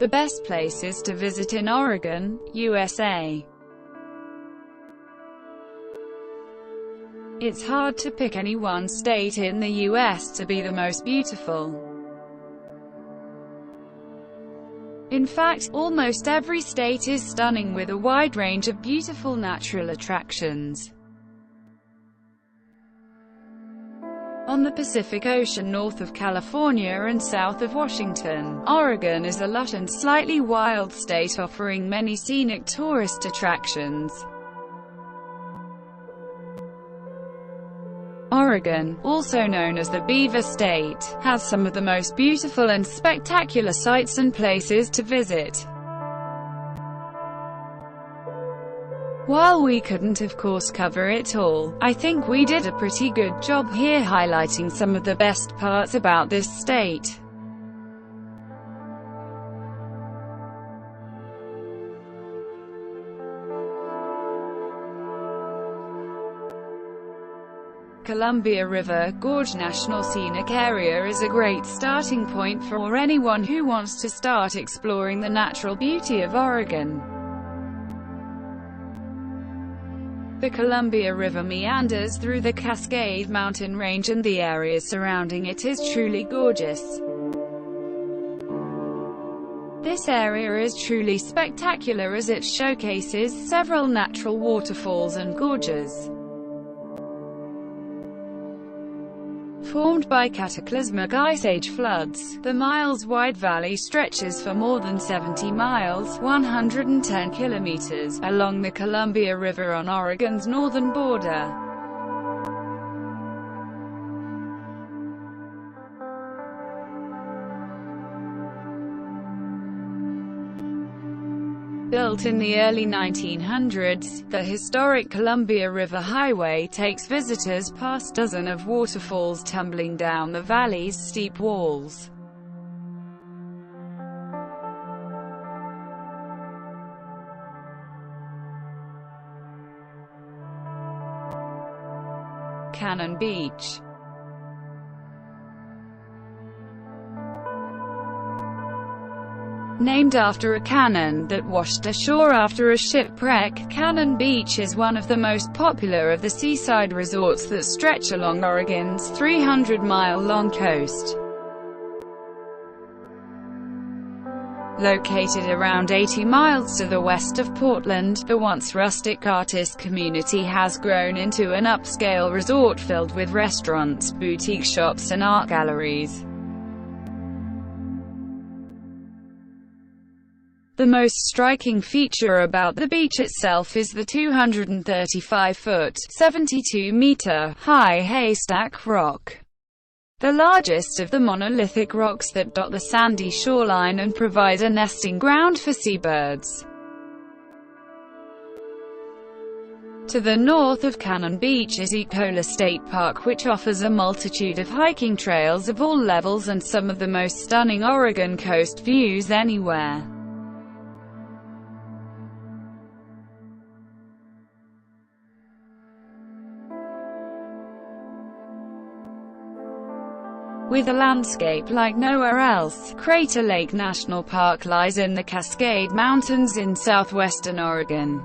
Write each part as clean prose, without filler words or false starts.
The best places to visit in Oregon, USA. It's hard to pick any one state in the U.S. to be the most beautiful. In fact, almost every state is stunning with a wide range of beautiful natural attractions. On the Pacific Ocean north of California and south of Washington, Oregon is a lush and slightly wild state offering many scenic tourist attractions. Oregon, also known as the Beaver State, has some of the most beautiful and spectacular sights and places to visit. While we couldn't of course cover it all, I think we did a pretty good job here highlighting some of the best parts about this state. Columbia-River-Gorge National Scenic Area is a great starting point for anyone who wants to start exploring the natural beauty of Oregon. The Columbia River meanders through the Cascade Mountain Range and the area surrounding it is truly gorgeous. This area is truly spectacular as it showcases several natural waterfalls and gorges. Formed by cataclysmic Ice Age floods, the miles-wide valley stretches for more than 70 miles (110 kilometers) along the Columbia River on Oregon's northern border. Built in the early 1900s, the historic Columbia River Highway takes visitors past dozens of waterfalls tumbling down the valley's steep walls. Cannon Beach. Named after a cannon that washed ashore after a shipwreck, Cannon Beach is one of the most popular of the seaside resorts that stretch along Oregon's 300-mile-long coast. Located around 80 miles to the west of Portland, the once rustic artist community has grown into an upscale resort filled with restaurants, boutique shops and art galleries. The most striking feature about the beach itself is the 235-foot, 72-meter-high haystack rock, the largest of the monolithic rocks that dot the sandy shoreline and provide a nesting ground for seabirds. To the north of Cannon Beach is Ecola State Park, which offers a multitude of hiking trails of all levels and some of the most stunning Oregon coast views anywhere. With a landscape like nowhere else, Crater Lake National Park lies in the Cascade Mountains in southwestern Oregon.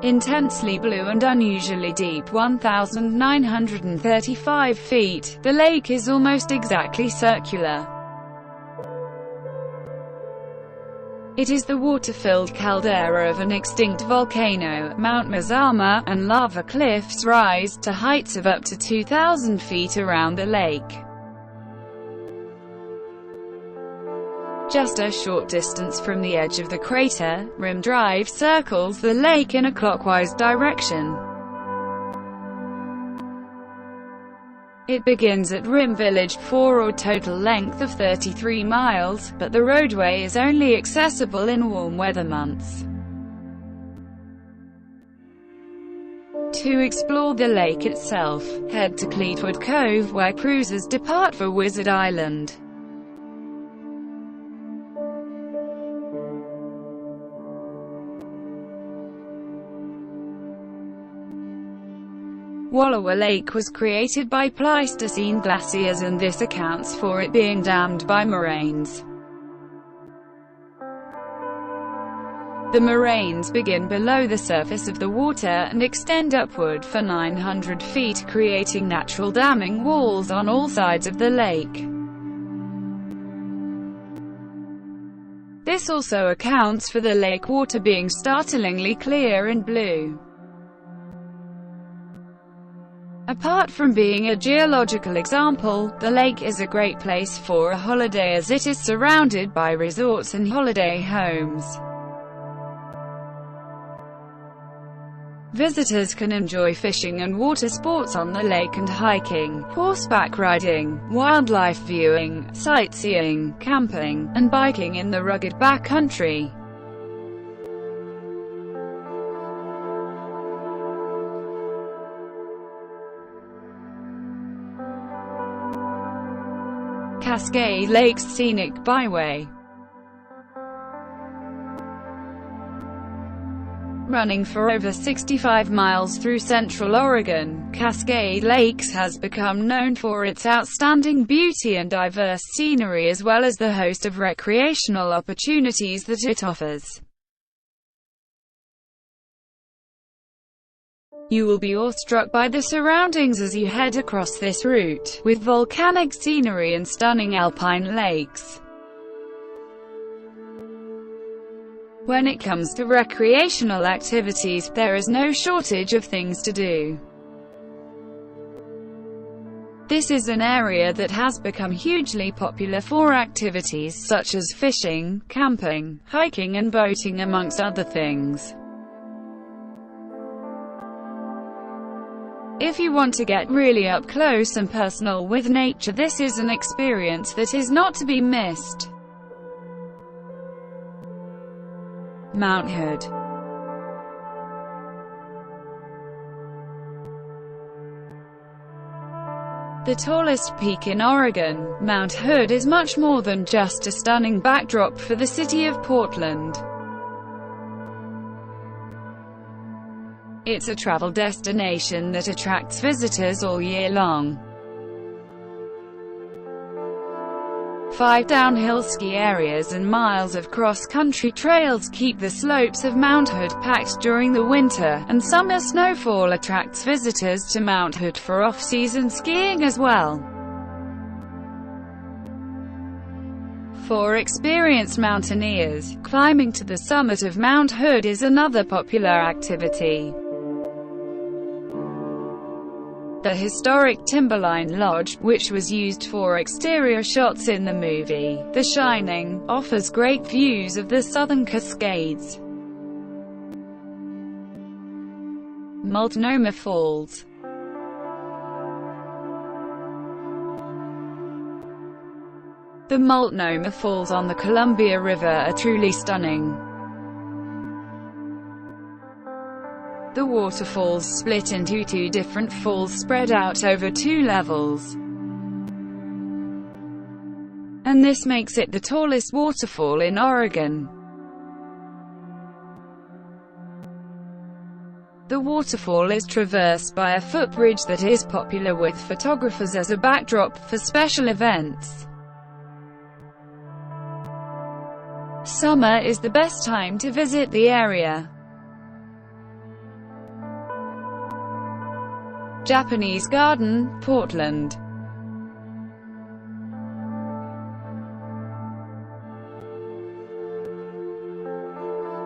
Intensely blue and unusually deep 1,935 feet, the lake is almost exactly circular. It is the water-filled caldera of an extinct volcano, Mount Mazama, and lava cliffs rise to heights of up to 2,000 feet around the lake. Just a short distance from the edge of the crater, Rim Drive circles the lake in a clockwise direction. It begins at Rim Village, for a total length of 33 miles, but the roadway is only accessible in warm weather months. To explore the lake itself, head to Cleetwood Cove where cruisers depart for Wizard Island. Wallowa Lake was created by Pleistocene glaciers, and this accounts for it being dammed by moraines. The moraines begin below the surface of the water and extend upward for 900 feet, creating natural damming walls on all sides of the lake. This also accounts for the lake water being startlingly clear and blue. Apart from being a geological example, the lake is a great place for a holiday as it is surrounded by resorts and holiday homes. Visitors can enjoy fishing and water sports on the lake and hiking, horseback riding, wildlife viewing, sightseeing, camping, and biking in the rugged backcountry. Cascade-Lakes Scenic Byway. Running for over 65 miles through central Oregon, Cascade Lakes has become known for its outstanding beauty and diverse scenery, as well as the host of recreational opportunities that it offers. You will be awestruck by the surroundings as you head across this route, with volcanic scenery and stunning alpine lakes. When it comes to recreational activities, there is no shortage of things to do. This is an area that has become hugely popular for activities such as fishing, camping, hiking and boating, amongst other things. If you want to get really up close and personal with nature, this is an experience that is not to be missed. Mount Hood. The tallest peak in Oregon, Mount Hood is much more than just a stunning backdrop for the city of Portland. It's a travel destination that attracts visitors all year long. 5 downhill ski areas and miles of cross-country trails keep the slopes of Mount Hood packed during the winter, and summer snowfall attracts visitors to Mount Hood for off-season skiing as well. For experienced mountaineers, climbing to the summit of Mount Hood is another popular activity. The historic Timberline Lodge, which was used for exterior shots in the movie The Shining, offers great views of the southern Cascades. Multnomah Falls. The Multnomah Falls on the Columbia River are truly stunning. The waterfalls split into 2 different falls spread out over 2 levels, and this makes it the tallest waterfall in Oregon. The waterfall is traversed by a footbridge that is popular with photographers as a backdrop for special events. Summer is the best time to visit the area. Japanese Garden, Portland.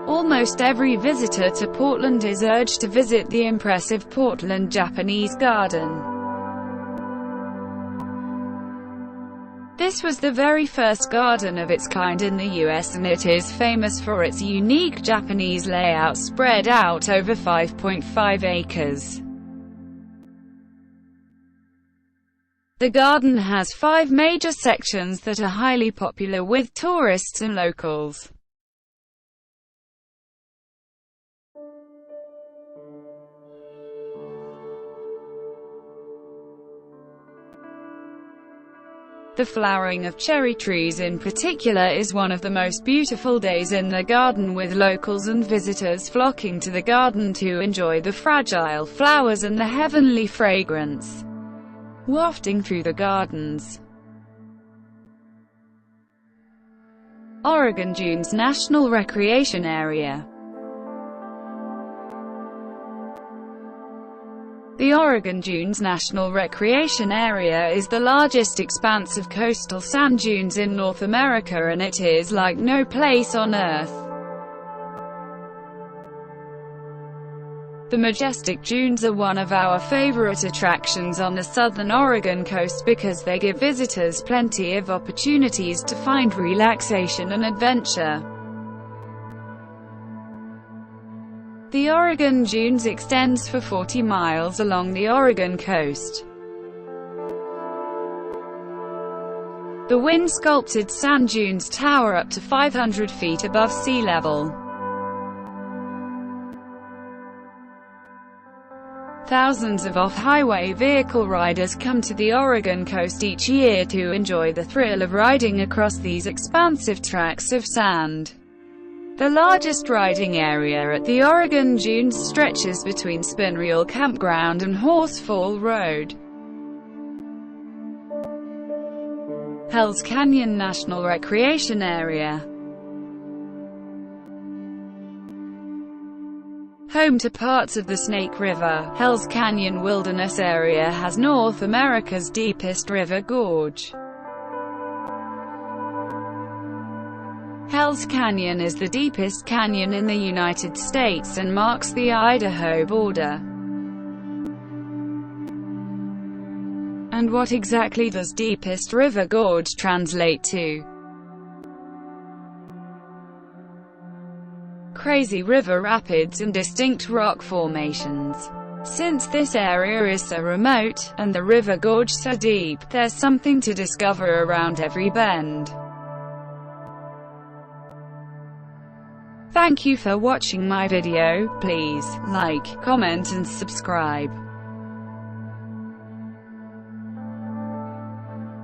Almost every visitor to Portland is urged to visit the impressive Portland Japanese Garden. This was the very first garden of its kind in the US, and it is famous for its unique Japanese layout spread out over 5.5 acres. The garden has 5 major sections that are highly popular with tourists and locals. The flowering of cherry trees in particular is one of the most beautiful days in the garden, with locals and visitors flocking to the garden to enjoy the fragile flowers and the heavenly fragrance wafting through the gardens. Oregon Dunes National Recreation Area. The Oregon Dunes National Recreation Area is the largest expanse of coastal sand dunes in North America, and it is like no place on Earth. The majestic dunes are one of our favorite attractions on the southern Oregon coast because they give visitors plenty of opportunities to find relaxation and adventure. The Oregon Dunes extends for 40 miles along the Oregon coast. The wind-sculpted sand dunes tower up to 500 feet above sea level. Thousands of off-highway vehicle riders come to the Oregon coast each year to enjoy the thrill of riding across these expansive tracts of sand. The largest riding area at the Oregon Dunes stretches between Spinreel Campground and Horsefall Road. Hells Canyon National Recreation Area. Home to parts of the Snake River, Hells Canyon Wilderness Area has North America's deepest river gorge. Hells Canyon is the deepest canyon in the United States and marks the Idaho border. And what exactly does deepest river gorge translate to? Crazy river rapids and distinct rock formations. Since this area is so remote, and the river gorge so deep, there's something to discover around every bend. Thank you for watching my video. Please like, comment and subscribe.